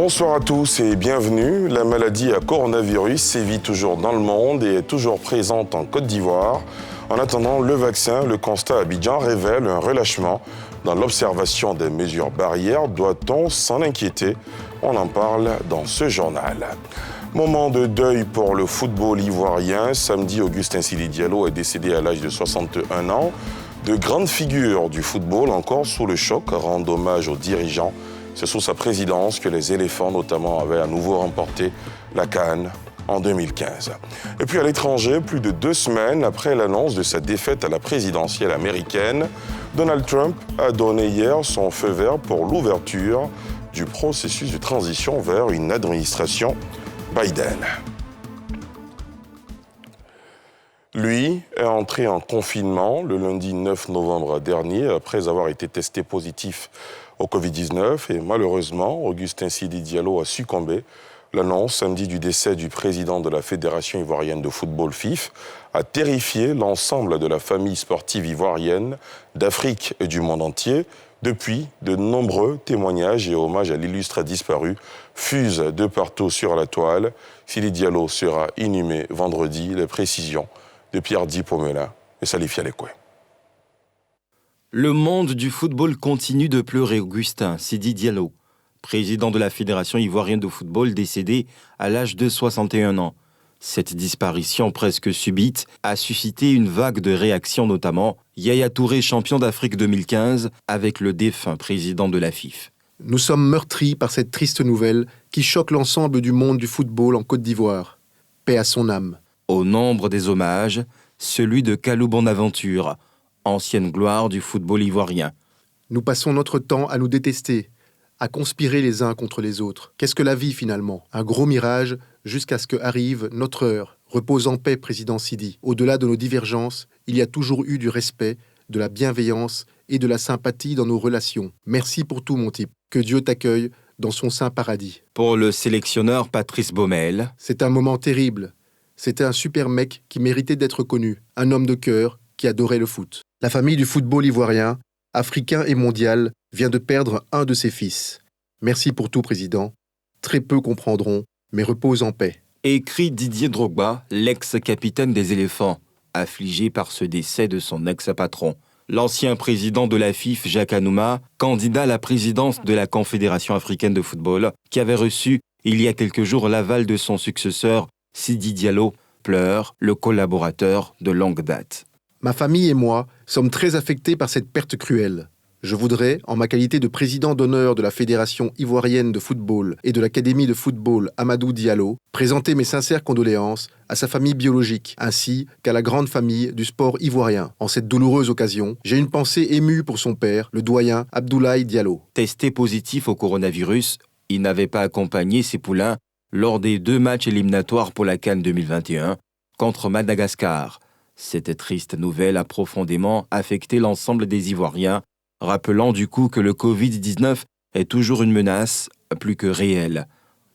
Bonsoir à tous et bienvenue. La maladie à coronavirus sévit toujours dans le monde et est toujours présente en Côte d'Ivoire. En attendant le vaccin, le constat à Abidjan révèle un relâchement dans l'observation des mesures barrières. Doit-on s'en inquiéter? On en parle dans ce journal. Moment de deuil pour le football ivoirien. Samedi, Augustin Sidi Diallo est décédé à l'âge de 61 ans. De grandes figures du football encore sous le choc rendent hommage aux dirigeants. C'est sous sa présidence que les éléphants, notamment, avaient à nouveau remporté la CAN en 2015. Et puis à l'étranger, plus de 2 semaines après l'annonce de sa défaite à la présidentielle américaine, Donald Trump a donné hier son feu vert pour l'ouverture du processus de transition vers une administration Biden. Lui est entré en confinement le lundi 9 novembre dernier après avoir été testé positif au Covid-19 et malheureusement, Augustin Sidi Diallo a succombé. L'annonce samedi du décès du président de la Fédération ivoirienne de football FIF a terrifié l'ensemble de la famille sportive ivoirienne, d'Afrique et du monde entier. Depuis, de nombreux témoignages et hommages à l'illustre disparu fusent de partout sur la toile. Sidi Diallo sera inhumé vendredi. Les précisions de Pierre-Di Pomela et Salif Yalekwe. Le monde du football continue de pleurer Augustin Sidi Diallo, président de la Fédération ivoirienne de football décédé à l'âge de 61 ans. Cette disparition presque subite a suscité une vague de réactions, notamment Yaya Touré, champion d'Afrique 2015, avec le défunt président de la FIF. Nous sommes meurtris par cette triste nouvelle qui choque l'ensemble du monde du football en Côte d'Ivoire. Paix à son âme. Au nombre des hommages, celui de Kalou Bonaventure, ancienne gloire du football ivoirien. Nous passons notre temps à nous détester, à conspirer les uns contre les autres. Qu'est-ce que la vie finalement? Un gros mirage jusqu'à ce que arrive notre heure. Repose en paix, président Sidi. Au-delà de nos divergences, il y a toujours eu du respect, de la bienveillance et de la sympathie dans nos relations. Merci pour tout, mon type. Que Dieu t'accueille dans son saint paradis. Pour le sélectionneur Patrice Baumel, c'est un moment terrible. C'était un super mec qui méritait d'être connu. Un homme de cœur qui adorait le foot. La famille du football ivoirien, africain et mondial, vient de perdre un de ses fils. Merci pour tout, président. Très peu comprendront, mais repose en paix. Écrit Didier Drogba, l'ex-capitaine des éléphants, affligé par ce décès de son ex-patron. L'ancien président de la FIF, Jacques Anouma, candidat à la présidence de la Confédération africaine de football, qui avait reçu il y a quelques jours l'aval de son successeur, Sidi Diallo, pleure, le collaborateur de longue date. Ma famille et moi sommes très affectés par cette perte cruelle. Je voudrais, en ma qualité de président d'honneur de la Fédération ivoirienne de football et de l'Académie de football Amadou Diallo, présenter mes sincères condoléances à sa famille biologique, ainsi qu'à la grande famille du sport ivoirien. En cette douloureuse occasion, j'ai une pensée émue pour son père, le doyen Abdoulaye Diallo. Testé positif au coronavirus, il n'avait pas accompagné ses poulains lors des 2 matchs éliminatoires pour la CAN 2021 contre Madagascar. Cette triste nouvelle a profondément affecté l'ensemble des Ivoiriens, rappelant du coup que le Covid-19 est toujours une menace plus que réelle.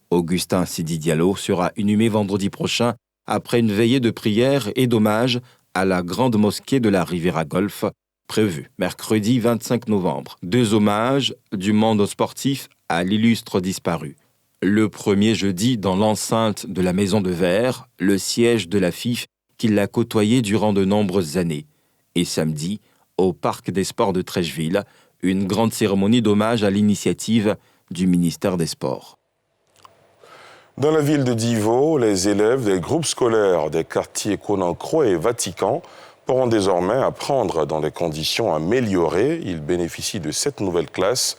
Augustin Sidi Diallo sera inhumé vendredi prochain après une veillée de prière et d'hommage à la grande mosquée de la Riviera Golf, prévue mercredi 25 novembre. 2 hommages du monde sportif à l'illustre disparu. Le premier jeudi dans l'enceinte de la Maison de Verre, le siège de la FIF, qui l'a côtoyé durant de nombreuses années. Et samedi, au Parc des Sports de Trècheville, une grande cérémonie d'hommage à l'initiative du ministère des Sports. Dans la ville de Divo, les élèves des groupes scolaires des quartiers Konankro et Vatican pourront désormais apprendre dans des conditions améliorées. Ils bénéficient de 7 nouvelles classes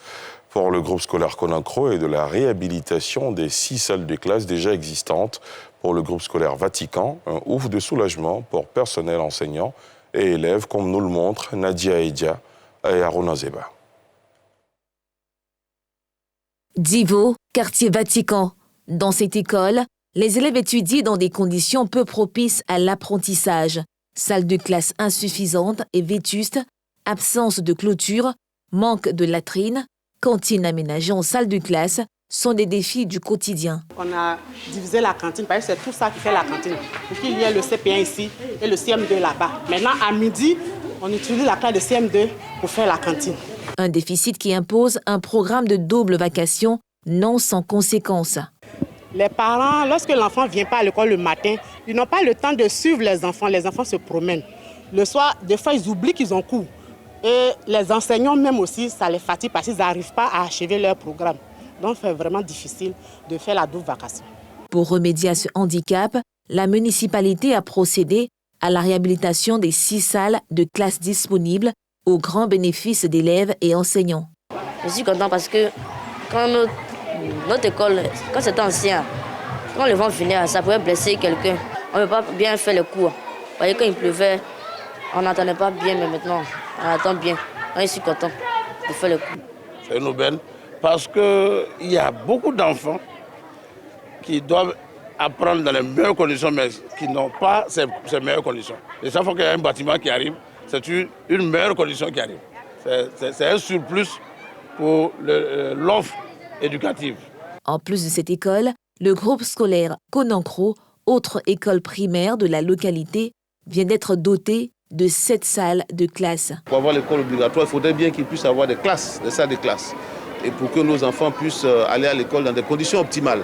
pour le groupe scolaire Konankro et de la réhabilitation des 6 salles de classe déjà existantes pour le groupe scolaire Vatican. Un ouf de soulagement pour personnel enseignant et élèves, comme nous le montrent Nadia Edia et Aruna Zeba. Divo, quartier Vatican. Dans cette école, les élèves étudient dans des conditions peu propices à l'apprentissage. Salle de classe insuffisante et vétuste, absence de clôture, manque de latrines, cantine aménagée en salle de classe sont des défis du quotidien. On a divisé la cantine parce que c'est tout ça qui fait la cantine. Pour qu'il y ait le CP1 ici et le CM2 là-bas. Maintenant, à midi, on utilise la classe de CM2 pour faire la cantine. Un déficit qui impose un programme de double vacation non sans conséquences. Les parents, lorsque l'enfant ne vient pas à l'école le matin, ils n'ont pas le temps de suivre les enfants se promènent. Le soir, des fois, ils oublient qu'ils ont cours. Et les enseignants même aussi, ça les fatigue parce qu'ils n'arrivent pas à achever leur programme. Donc, c'est vraiment difficile de faire la double vacation. Pour remédier à ce handicap, la municipalité a procédé à la réhabilitation des 6 salles de classe disponibles au grand bénéfice d'élèves et enseignants. Je suis content parce que quand notre école, quand c'était ancien, quand le vent venait, ça pouvait blesser quelqu'un. On ne peut pas bien faire le cours. Vous voyez, quand il pleuvait, on n'entendait pas bien, mais maintenant, on entend bien. Donc, je suis content de faire le cours. C'est une aubaine parce qu'il y a beaucoup d'enfants qui doivent apprendre dans les meilleures conditions, mais qui n'ont pas ces meilleures conditions. Et chaque fois qu'il y a un bâtiment qui arrive, c'est une meilleure condition qui arrive. C'est un surplus pour l'offre éducative. En plus de cette école, le groupe scolaire Konankro, autre école primaire de la localité, vient d'être doté de 7 salles de classe. Pour avoir l'école obligatoire, il faudrait bien qu'ils puissent avoir des classes, des salles de classe. Et pour que nos enfants puissent aller à l'école dans des conditions optimales.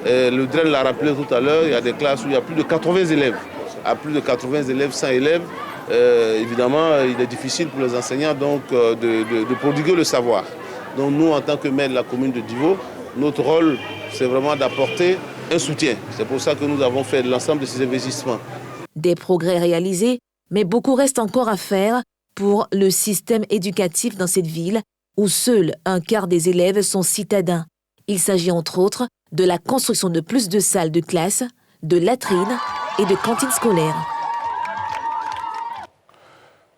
Le DREN l'a rappelé tout à l'heure, il y a des classes où il y a plus de 80 élèves. À plus de 80 élèves, 100 élèves, évidemment, il est difficile pour les enseignants donc, de prodiguer le savoir. Donc nous, en tant que maire de la commune de Divo, notre rôle, c'est vraiment d'apporter un soutien. C'est pour ça que nous avons fait l'ensemble de ces investissements. Des progrès réalisés, mais beaucoup reste encore à faire pour le système éducatif dans cette ville où seul un quart des élèves sont citadins. Il s'agit entre autres de la construction de plus de salles de classe, de latrines et de cantines scolaires.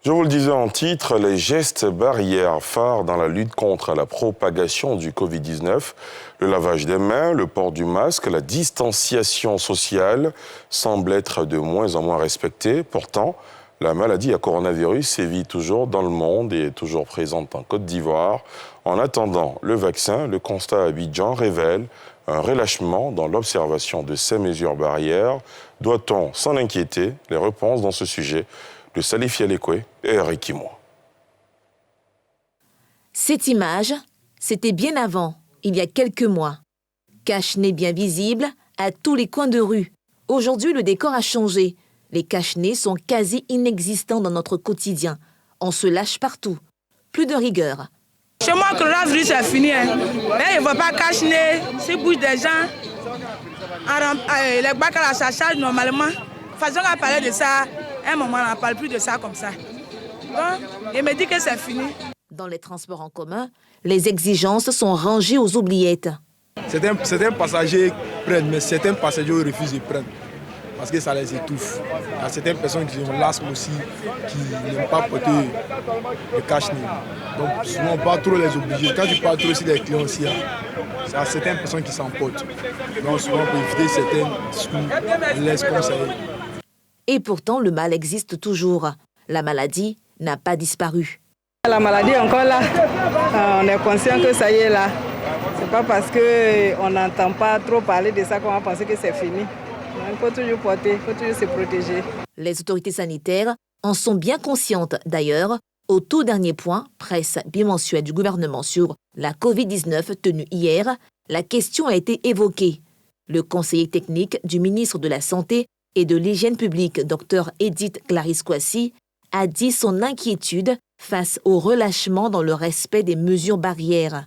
Je vous le disais en titre, les gestes barrières phares dans la lutte contre la propagation du Covid-19, le lavage des mains, le port du masque, la distanciation sociale semblent être de moins en moins respectés. Pourtant, la maladie à coronavirus sévit toujours dans le monde et est toujours présente en Côte d'Ivoire. En attendant le vaccin, le constat à Abidjan révèle un relâchement dans l'observation de ces mesures barrières. Doit-on s'en inquiéter? Les réponses dans ce sujet de Salif Yalekwe et Eric Kimo. Cette image, c'était bien avant, il y a quelques mois. Cache-nez bien visible à tous les coins de rue. Aujourd'hui, le décor a changé. Les cache-nez sont quasi inexistants dans notre quotidien. On se lâche partout. Plus de rigueur. Chez moi, le coronavirus, c'est fini. Hein. Mais il ne faut pas cache-nez. S'il bouge des gens, les bacs à la charge normalement. Façon à parler de ça, à un moment, on n'en parle plus de ça comme ça. Donc, il me dit que c'est fini. Dans les transports en commun, les exigences sont rangées aux oubliettes. Certains passagers prennent, mais certains passagers refusent de prendre parce que ça les étouffe. Il y a certaines personnes qui ont l'asthme aussi, qui n'aiment pas porter le cache-nez. Donc souvent, on ne peut pas trop les obliger. Quand tu parles trop aussi des clients aussi, il y a certaines personnes qui s'emportent. Donc souvent, pour éviter certaines discours, on laisse conseiller. Et pourtant, le mal existe toujours. La maladie n'a pas disparu. La maladie est encore là. On est conscient que ça y est là. C'est pas parce qu'on n'entend pas trop parler de ça qu'on va penser que c'est fini. Il faut toujours porter, il faut toujours se protéger. Les autorités sanitaires en sont bien conscientes. D'ailleurs, au tout dernier point, presse bimensuelle du gouvernement sur la Covid-19 tenue hier, la question a été évoquée. Le conseiller technique du ministre de la Santé et de l'Hygiène publique, Dr Edith Clarisse Kwasi, a dit son inquiétude face au relâchement dans le respect des mesures barrières.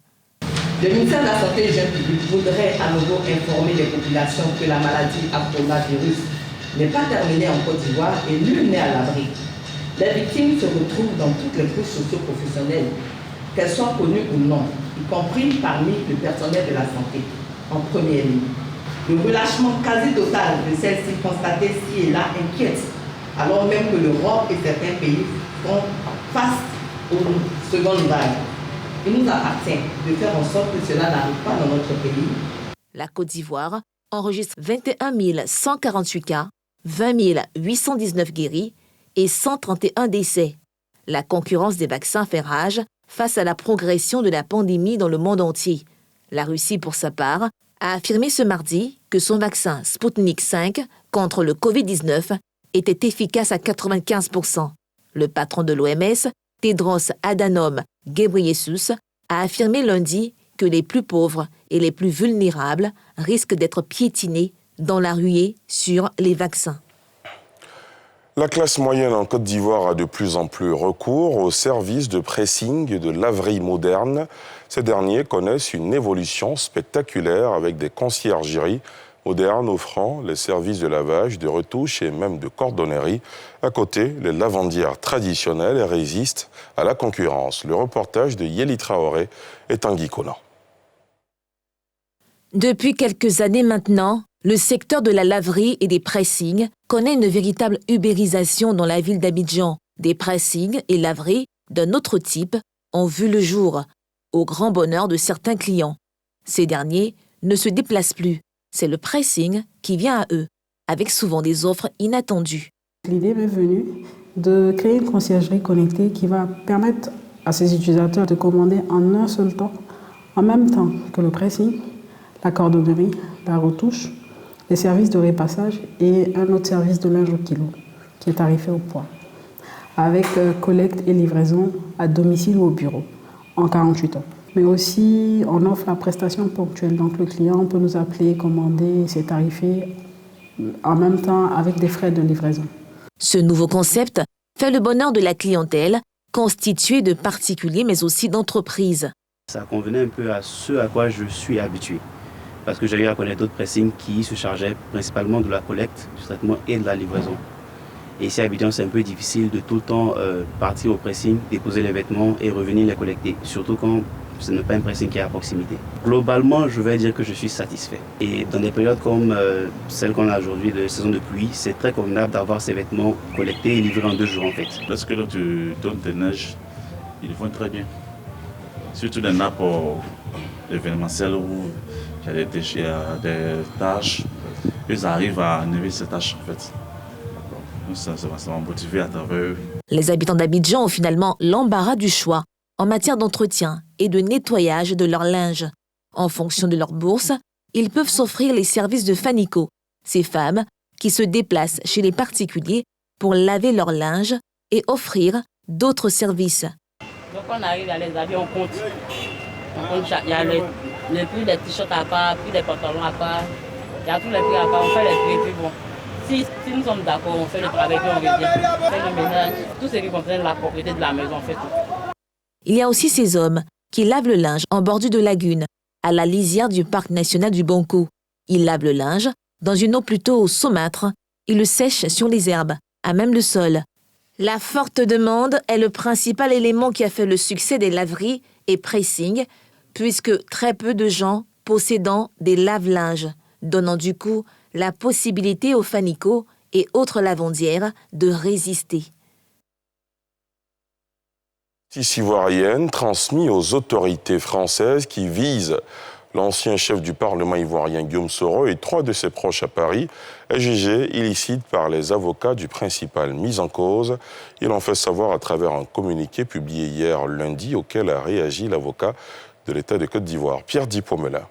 Le ministère de la Santé et de l'Hygiène publique voudrait à nouveau informer les populations que la maladie à coronavirus n'est pas terminée en Côte d'Ivoire et nul n'est à l'abri. Les victimes se retrouvent dans toutes les couches socio-professionnelles, qu'elles soient connues ou non, y compris parmi le personnel de la santé, en première ligne. Le relâchement quasi total de celle-ci constaté ci et là inquiète, alors même que l'Europe et certains pays font face aux secondes vagues. Il nous appartient de faire en sorte que cela n'arrive pas dans notre pays. La Côte d'Ivoire enregistre 21 148 cas, 20 819 guéris et 131 décès. La concurrence des vaccins fait rage face à la progression de la pandémie dans le monde entier. La Russie, pour sa part, a affirmé ce mardi que son vaccin Sputnik V contre le Covid-19 était efficace à 95%. Le patron de l'OMS, Tedros Adhanom Ghebreyesus, a affirmé lundi que les plus pauvres et les plus vulnérables risquent d'être piétinés dans la ruée sur les vaccins. La classe moyenne en Côte d'Ivoire a de plus en plus recours aux services de pressing et de laverie modernes. Ces derniers connaissent une évolution spectaculaire avec des conciergeries modernes offrant les services de lavage, de retouche et même de cordonnerie. À côté, les lavandières traditionnelles résistent à la concurrence. Le reportage de Yeli Traoré est Tanguy Konan. Depuis quelques années maintenant, le secteur de la laverie et des pressings connaît une véritable ubérisation dans la ville d'Abidjan. Des pressings et laveries d'un autre type ont vu le jour, au grand bonheur de certains clients. Ces derniers ne se déplacent plus. C'est le pressing qui vient à eux, avec souvent des offres inattendues. L'idée m'est venue de créer une conciergerie connectée qui va permettre à ses utilisateurs de commander en un seul temps, en même temps que le pressing, la cordonnerie, la retouche, les services de repassage et un autre service de linge au kilo, qui est tarifé au poids, avec collecte et livraison à domicile ou au bureau, en 48 heures. Mais aussi, on offre la prestation ponctuelle. Donc le client peut nous appeler, commander, c'est tarifé en même temps avec des frais de livraison. Ce nouveau concept fait le bonheur de la clientèle, constituée de particuliers mais aussi d'entreprises. Ça convenait un peu à ce à quoi je suis habitué. Parce que j'avais à connaître d'autres pressings qui se chargeaient principalement de la collecte, du traitement et de la livraison. Et ici à Abidjan, c'est un peu difficile de tout le temps partir au pressing, déposer les vêtements et revenir les collecter. Surtout quand ce n'est pas un pressing qui est à proximité. Globalement, je vais dire que je suis satisfait. Et dans des périodes comme celle qu'on a aujourd'hui de saison de pluie, c'est très convenable d'avoir ces vêtements collectés et livrés en 2 jours en fait. Lorsque tu donnes des neiges, ils vont très bien. Surtout les nappes événementielles où il y a des déchets, des tâches, ils arrivent à enlever ces tâches en fait. Nous, ça m'a motivé à travers eux. Les habitants d'Abidjan ont finalement l'embarras du choix en matière d'entretien et de nettoyage de leur linge. En fonction de leur bourse, ils peuvent s'offrir les services de Fanico, ces femmes qui se déplacent chez les particuliers pour laver leur linge et offrir d'autres services. Donc on arrive à les habits, on compte. Il y a le prix des t-shirts à part, puis des pantalons à part. Il y a tous les prix à part, on fait les prix, puis bon. Si nous sommes d'accord, on fait le travail, puis on revient. On fait le ménage, tout ce qui concerne la propriété de la maison, on fait tout. Il y a aussi ces hommes qui lavent le linge en bordure de lagune, à la lisière du parc national du Banco. Ils lavent le linge dans une eau plutôt saumâtre et le sèchent sur les herbes, à même le sol. La forte demande est le principal élément qui a fait le succès des laveries et pressing, puisque très peu de gens possédant des lave-linges, donnant du coup la possibilité aux Fanico et autres lavandières de résister. Ivoirienne transmis aux autorités françaises qui visent l'ancien chef du Parlement ivoirien Guillaume Soro et 3 de ses proches à Paris est jugé illicite par les avocats du principal mis en cause. Ils l'ont fait savoir à travers un communiqué publié hier lundi auquel a réagi l'avocat de l'État de Côte d'Ivoire, Pierre Dipomela.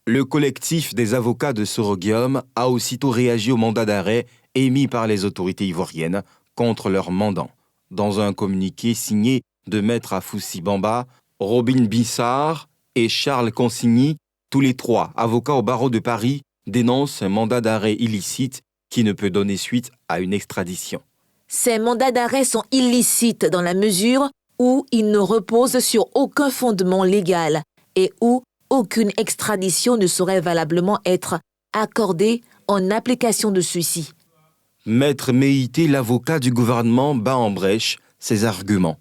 Le collectif des avocats de Soro Guillaume a aussitôt réagi au mandat d'arrêt émis par les autorités ivoiriennes contre leur mandant. Dans un communiqué signé de Maître Afoussi Bamba, Robin Bissard et Charles Consigny, tous les 3 avocats au barreau de Paris, dénoncent un mandat d'arrêt illicite qui ne peut donner suite à une extradition. Ces mandats d'arrêt sont illicites dans la mesure où ils ne reposent sur aucun fondement légal et où aucune extradition ne saurait valablement être accordée en application de ceux-ci. Maître Meïté, l'avocat du gouvernement, bat en brèche ses arguments.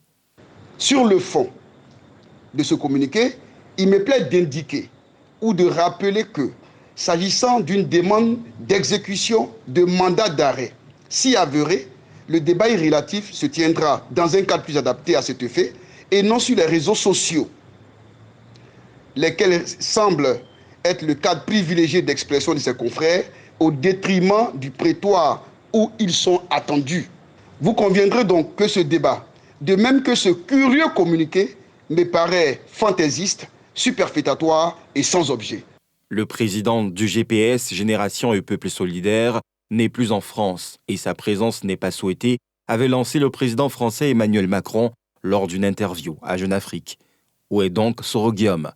Sur le fond de ce communiqué, il me plaît d'indiquer ou de rappeler que, s'agissant d'une demande d'exécution de mandat d'arrêt, si avéré, le débat relatif se tiendra dans un cadre plus adapté à cet effet et non sur les réseaux sociaux, lesquels semblent être le cadre privilégié d'expression de ses confrères au détriment du prétoire où ils sont attendus. Vous conviendrez donc que ce débat, de même que ce curieux communiqué, me paraît fantaisiste, superfétatoire et sans objet. Le président du GPS, Génération et Peuple Solidaire, n'est plus en France et sa présence n'est pas souhaitée, avait lancé le président français Emmanuel Macron lors d'une interview à Jeune Afrique. Où est donc Soro Guillaume?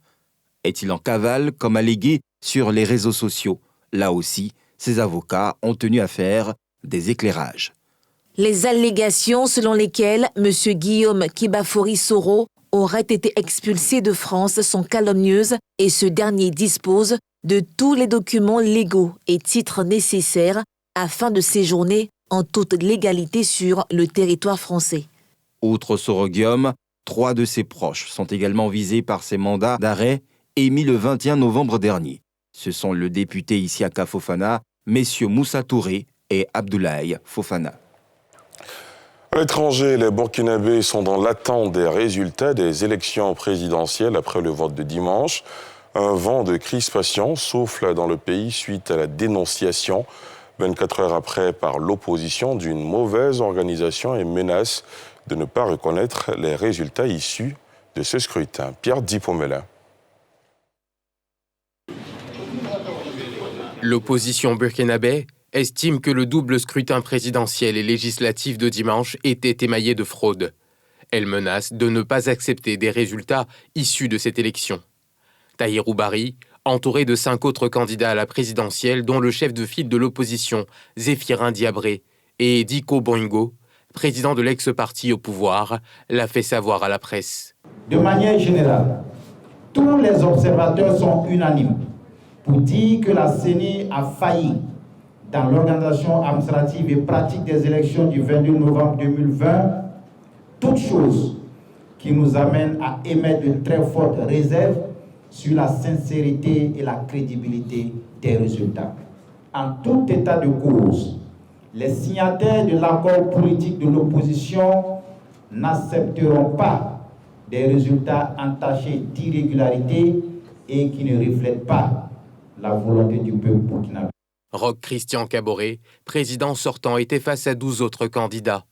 Est-il en cavale, comme allégué sur les réseaux sociaux? Là aussi, ses avocats ont tenu à faire des éclairages. Les allégations selon lesquelles M. Guillaume Kibafori Soro aurait été expulsé de France sont calomnieuses et ce dernier dispose de tous les documents légaux et titres nécessaires afin de séjourner en toute légalité sur le territoire français. Outre Soro Guillaume, 3 de ses proches sont également visés par ces mandats d'arrêt émis le 21 novembre dernier. Ce sont le député Isiaka Fofana, messieurs Moussa Touré et Abdoulaye Fofana. À l'étranger, les Burkinabés sont dans l'attente des résultats des élections présidentielles après le vote de dimanche. Un vent de crispation souffle dans le pays suite à la dénonciation, 24 heures après, par l'opposition d'une mauvaise organisation et menace de ne pas reconnaître les résultats issus de ce scrutin. Pierre Dipomela. L'opposition burkinabé estime que le double scrutin présidentiel et législatif de dimanche était émaillé de fraude. Elle menace de ne pas accepter des résultats issus de cette élection. Tahirou Bari, entouré de 5 autres candidats à la présidentielle, dont le chef de file de l'opposition, Zéphirin Diabré, et Diko Boingo, président de l'ex-parti au pouvoir, l'a fait savoir à la presse. De manière générale, tous les observateurs sont unanimes pour dire que la CENI a failli dans l'organisation administrative et pratique des élections du 22 novembre 2020, toute chose qui nous amène à émettre de très fortes réserves sur la sincérité et la crédibilité des résultats. En tout état de cause, les signataires de l'accord politique de l'opposition n'accepteront pas des résultats entachés d'irrégularité et qui ne reflètent pas la volonté du peuple burkinabé. Roch Christian Kaboré, président sortant, était face à 12 autres candidats.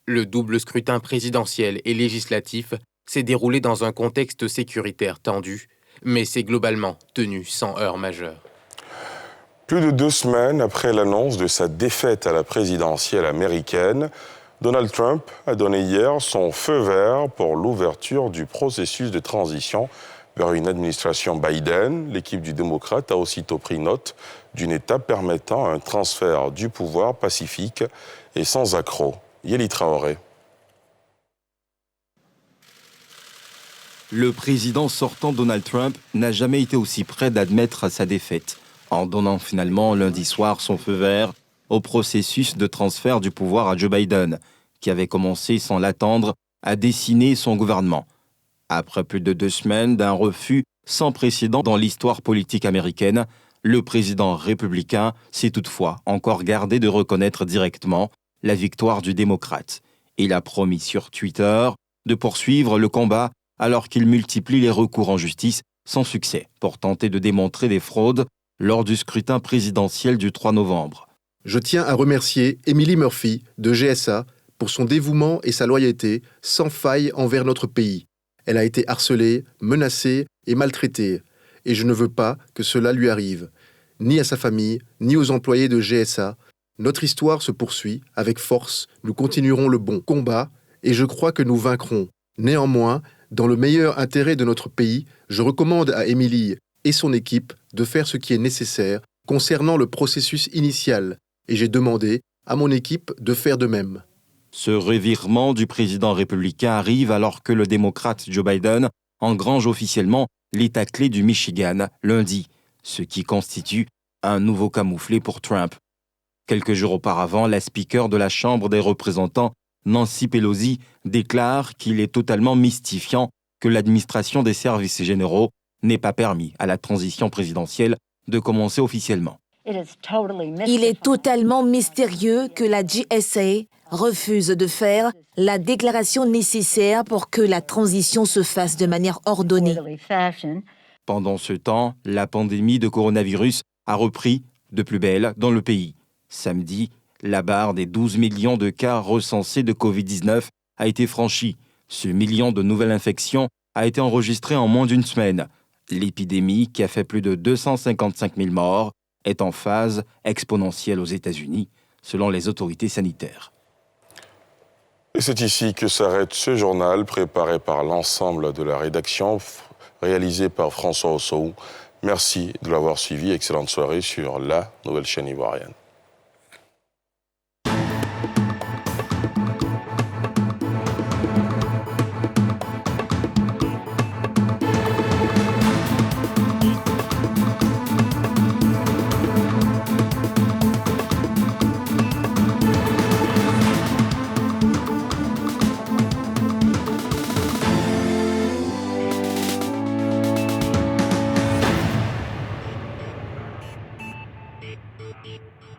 Le double scrutin présidentiel et législatif s'est déroulé dans un contexte sécuritaire tendu, mais s'est globalement tenu sans heurts majeurs. Plus de 2 semaines après l'annonce de sa défaite à la présidentielle américaine, Donald Trump a donné hier son feu vert pour l'ouverture du processus de transition vers une administration Biden. L'équipe du démocrate a aussitôt pris note d'une étape permettant un transfert du pouvoir pacifique et sans accroc. Yeli Traoré. Le président sortant Donald Trump n'a jamais été aussi près d'admettre sa défaite, en donnant finalement lundi soir son feu vert au processus de transfert du pouvoir à Joe Biden, qui avait commencé sans l'attendre à dessiner son gouvernement. Après plus de 2 semaines d'un refus sans précédent dans l'histoire politique américaine, le président républicain s'est toutefois encore gardé de reconnaître directement la victoire du démocrate. Il a promis sur Twitter de poursuivre le combat alors qu'il multiplie les recours en justice sans succès pour tenter de démontrer des fraudes lors du scrutin présidentiel du 3 novembre. Je tiens à remercier Emily Murphy de GSA pour son dévouement et sa loyauté sans faille envers notre pays. Elle a été harcelée, menacée et maltraitée, et je ne veux pas que cela lui arrive, ni à sa famille, ni aux employés de GSA. Notre histoire se poursuit avec force, nous continuerons le bon combat, et je crois que nous vaincrons. Néanmoins, dans le meilleur intérêt de notre pays, je recommande à Émilie et son équipe de faire ce qui est nécessaire concernant le processus initial, et j'ai demandé à mon équipe de faire de même. Ce revirement du président républicain arrive alors que le démocrate Joe Biden engrange officiellement l'État clé du Michigan lundi, ce qui constitue un nouveau camouflet pour Trump. Quelques jours auparavant, la speaker de la Chambre des représentants, Nancy Pelosi, déclare qu'il est totalement mystifiant que l'administration des services généraux n'ait pas permis à la transition présidentielle de commencer officiellement. Il est totalement mystérieux que la GSA refuse de faire la déclaration nécessaire pour que la transition se fasse de manière ordonnée. Pendant ce temps, la pandémie de coronavirus a repris de plus belle dans le pays. Samedi, la barre des 12 millions de cas recensés de Covid-19 a été franchie. Ce million de nouvelles infections a été enregistré en moins d'une semaine. L'épidémie, qui a fait plus de 255 000 morts, est en phase exponentielle aux États-Unis, selon les autorités sanitaires. Et c'est ici que s'arrête ce journal préparé par l'ensemble de la rédaction, réalisé par François Ossou. Merci de l'avoir suivi. Excellente soirée sur la nouvelle chaîne ivoirienne.